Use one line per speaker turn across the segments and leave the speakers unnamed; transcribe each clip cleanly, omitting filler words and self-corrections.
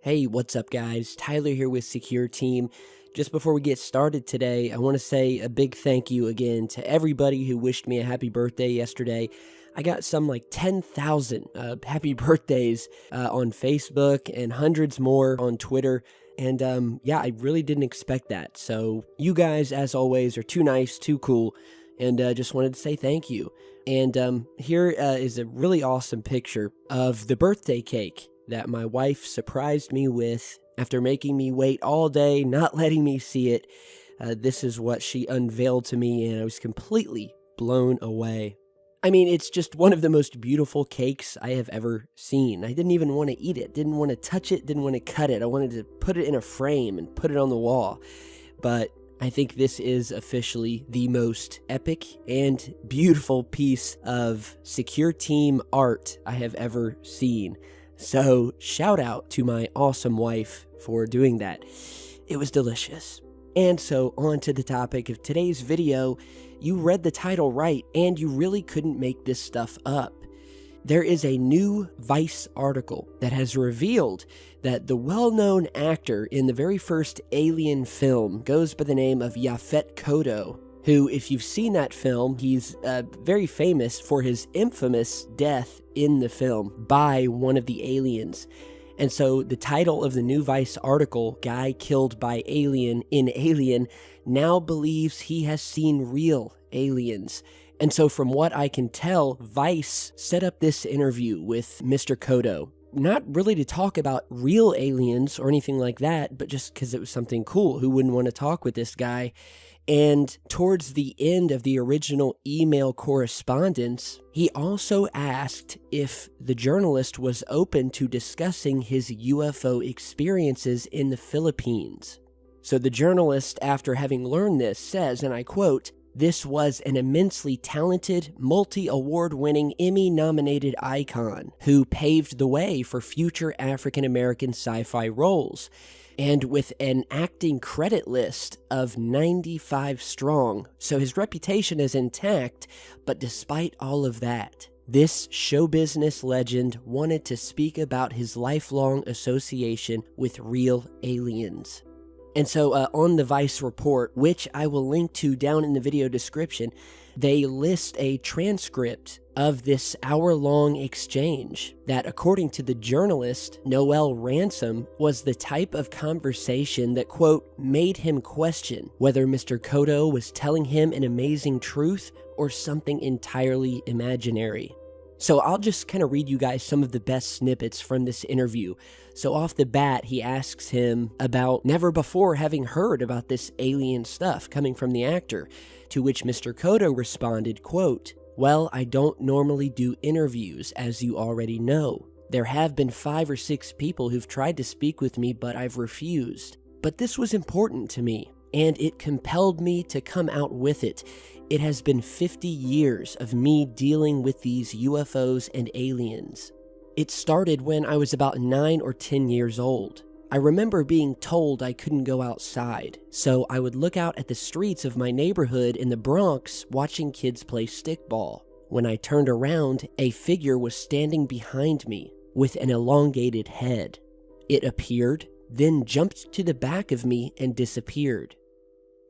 Hey, what's up guys? Tyler here with Secure Team. Just before we get started today, I want to say a big thank you again to everybody who wished me a happy birthday yesterday. I got some like 10,000 happy birthdays on Facebook and hundreds more on Twitter. And yeah, I really didn't expect that. So you guys, as always, are too nice, too cool, and just wanted to say thank you. And here is a really awesome picture of the birthday cake that my wife surprised me with after making me wait all day, not letting me see it. This is what she unveiled to me, and I was completely blown away. I mean, it's just one of the most beautiful cakes I have ever seen. I didn't even want to eat it, didn't want to touch it, didn't want to cut it. I wanted to put it in a frame and put it on the wall. But I think this is officially the most epic and beautiful piece of Secure Team art I have ever seen. So shout out to my awesome wife for doing that. It was delicious. And so on to the topic of today's video. You read the title right, and you really couldn't make this stuff up. There is a new Vice article that has revealed that the well-known actor in the very first Alien film goes by the name of Yaphet Kotto, who, if you've seen that film, he's very famous for his infamous death in the film by one of the aliens. And so the title of the new Vice article, Guy Killed by Alien in Alien, now believes he has seen real aliens. And so from what I can tell, Vice set up this interview with Mr. Kotto, not really to talk about real aliens or anything like that, but just because it was something cool. Who wouldn't want to talk with this guy? And towards the end of the original email correspondence, he also asked if the journalist was open to discussing his UFO experiences in the Philippines. So the journalist, after having learned this, says, and I quote, "This was an immensely talented, multi-award-winning, Emmy-nominated icon who paved the way for future African-American sci-fi roles. And with an acting credit list of 95 strong, so his reputation is intact, but despite all of that, this show business legend wanted to speak about his lifelong association with real aliens." And so on the Vice report, which I will link to down in the video description, they list a transcript of this hour-long exchange that, according to the journalist, Noel Ransom, was the type of conversation that, quote, made him question whether Mr. Kotto was telling him an amazing truth or something entirely imaginary. So I'll just kind of read you guys some of the best snippets from this interview. So off the bat, he asks him about never before having heard about this alien stuff coming from the actor, to which Mr. Kotto responded, quote, "Well, I don't normally do interviews, as you already know. There have been 5 or 6 people who've tried to speak with me, but I've refused. But this was important to me, and it compelled me to come out with it. It has been 50 years of me dealing with these UFOs and aliens. It started when I was about 9 or 10 years old. I remember being told I couldn't go outside, so I would look out at the streets of my neighborhood in the Bronx watching kids play stickball. When I turned around, a figure was standing behind me with an elongated head. It appeared, then jumped to the back of me and disappeared.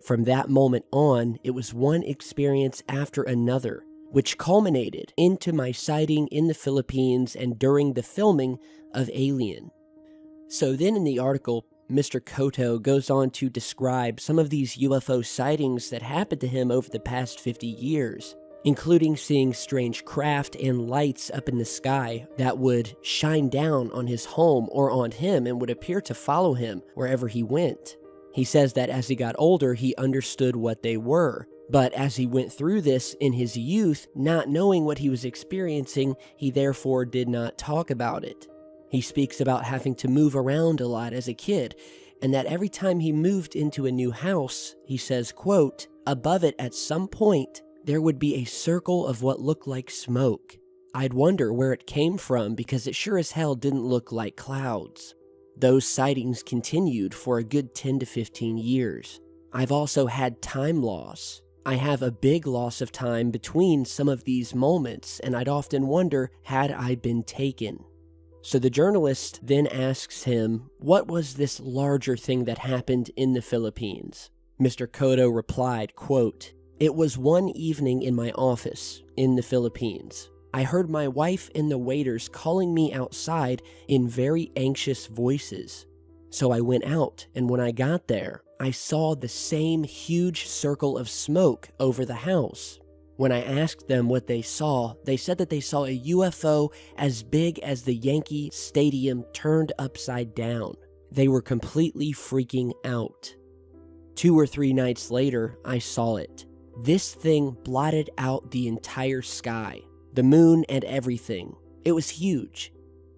From that moment on, it was one experience after another, which culminated into my sighting in the Philippines and during the filming of Alien." So then in the article, Mr. Kotto goes on to describe some of these UFO sightings that happened to him over the past 50 years, including seeing strange craft and lights up in the sky that would shine down on his home or on him and would appear to follow him wherever he went. He says that as he got older, he understood what they were, but as he went through this in his youth, not knowing what he was experiencing, he therefore did not talk about it. He speaks about having to move around a lot as a kid, and that every time he moved into a new house, he says, quote, "Above it at some point, there would be a circle of what looked like smoke. I'd wonder where it came from because it sure as hell didn't look like clouds." Those sightings continued for a good 10 to 15 years. I've also had time loss. I have a big loss of time between some of these moments, and I'd often wonder, had I been taken? So the journalist then asks him, what was this larger thing that happened in the Philippines? Mr. Cotto replied, quote, "It was one evening in my office in the Philippines. I heard my wife and the waiters calling me outside in very anxious voices. So I went out, and when I got there, I saw the same huge circle of smoke over the house. When I asked them what they saw, they said that they saw a UFO as big as the Yankee Stadium turned upside down. They were completely freaking out. 2 or 3 nights later, I saw it. This thing blotted out the entire sky, the moon and everything. It was huge.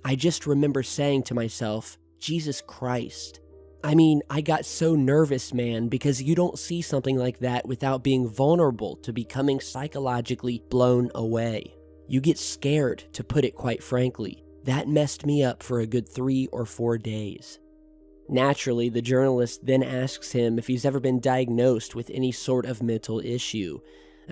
I just remember saying to myself, Jesus Christ. I mean, I got so nervous, man, because you don't see something like that without being vulnerable to becoming psychologically blown away. You get scared, to put it quite frankly. That messed me up for a good 3 or 4 days. Naturally, the journalist then asks him if he's ever been diagnosed with any sort of mental issue,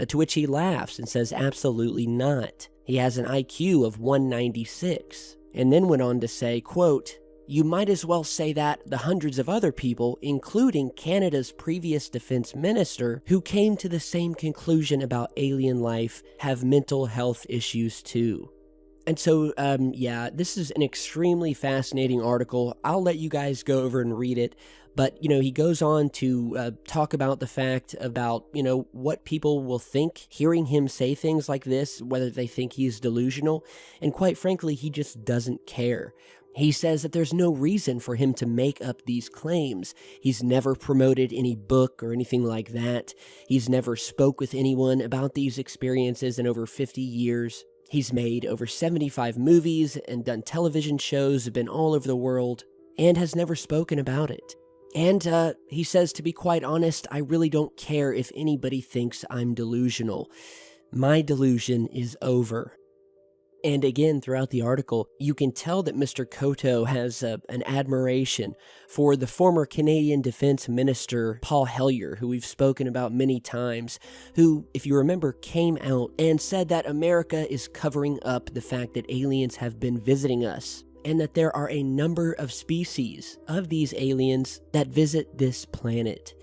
to which he laughs and says absolutely not. He has an IQ of 196, and then went on to say, quote, "You might as well say that the hundreds of other people, including Canada's previous defense minister, who came to the same conclusion about alien life, have mental health issues too." And so, yeah, this is an extremely fascinating article. I'll let you guys go over and read it. But, he goes on to talk about the fact about, what people will think hearing him say things like this, whether they think he's delusional. And quite frankly, he just doesn't care. He says that there's no reason for him to make up these claims. He's never promoted any book or anything like that. He's never spoke with anyone about these experiences in over 50 years. He's made over 75 movies and done television shows, been all over the world, and has never spoken about it. And he says, to be quite honest, I really don't care if anybody thinks I'm delusional. My delusion is over. And again, throughout the article, you can tell that Mr. Cotto has an admiration for the former Canadian Defense Minister, Paul Hellyer, who we've spoken about many times, who, if you remember, came out and said that America is covering up the fact that aliens have been visiting us, and that there are a number of species of these aliens that visit this planet.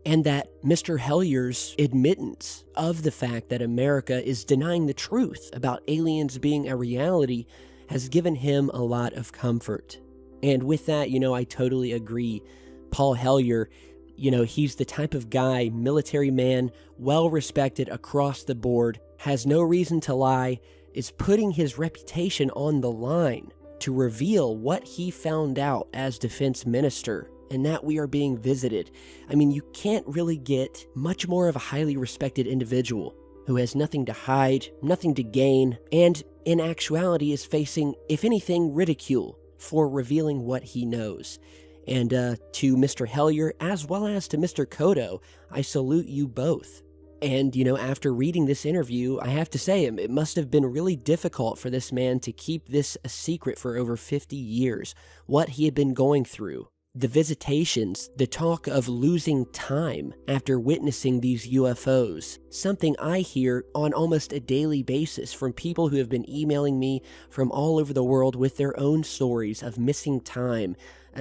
And that Mr. Hellyer's admittance of the fact that America is denying the truth about aliens being a reality has given him a lot of comfort. And with that, I totally agree. Paul Hellyer, he's the type of guy, military man, well respected across the board, has no reason to lie, is putting his reputation on the line to reveal what he found out as defense minister, and that we are being visited. I mean, you can't really get much more of a highly respected individual who has nothing to hide, nothing to gain, and in actuality is facing, if anything, ridicule for revealing what he knows. And to Mr. Hellyer, as well as to Mr. Cotto, I salute you both. And, after reading this interview, I have to say, it must have been really difficult for this man to keep this a secret for over 50 years, what he had been going through. The visitations, the talk of losing time after witnessing these UFOs, something I hear on almost a daily basis from people who have been emailing me from all over the world with their own stories of missing time,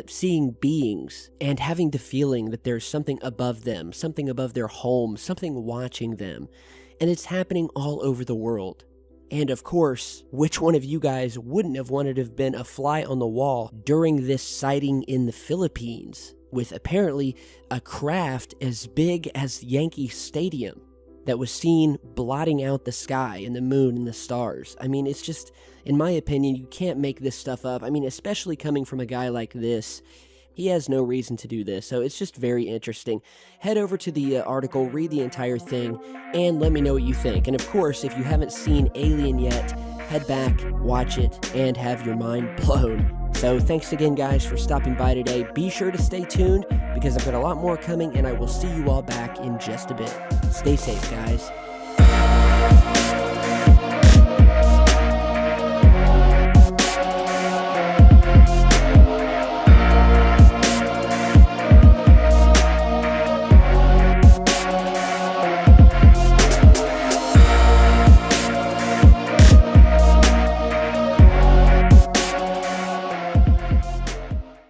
seeing beings, and having the feeling that there's something above them, something above their home, something watching them. And it's happening all over the world. And of course, which one of you guys wouldn't have wanted to have been a fly on the wall during this sighting in the Philippines, with apparently a craft as big as Yankee Stadium that was seen blotting out the sky and the moon and the stars? I mean, it's just, in my opinion, you can't make this stuff up. I mean, especially coming from a guy like this. He has no reason to do this, so it's just very interesting. Head over to the article, read the entire thing, and let me know what you think. And of course, if you haven't seen Alien yet, head back, watch it, and have your mind blown. So thanks again, guys, for stopping by today. Be sure to stay tuned, because I've got a lot more coming, and I will see you all back in just a bit. Stay safe, guys.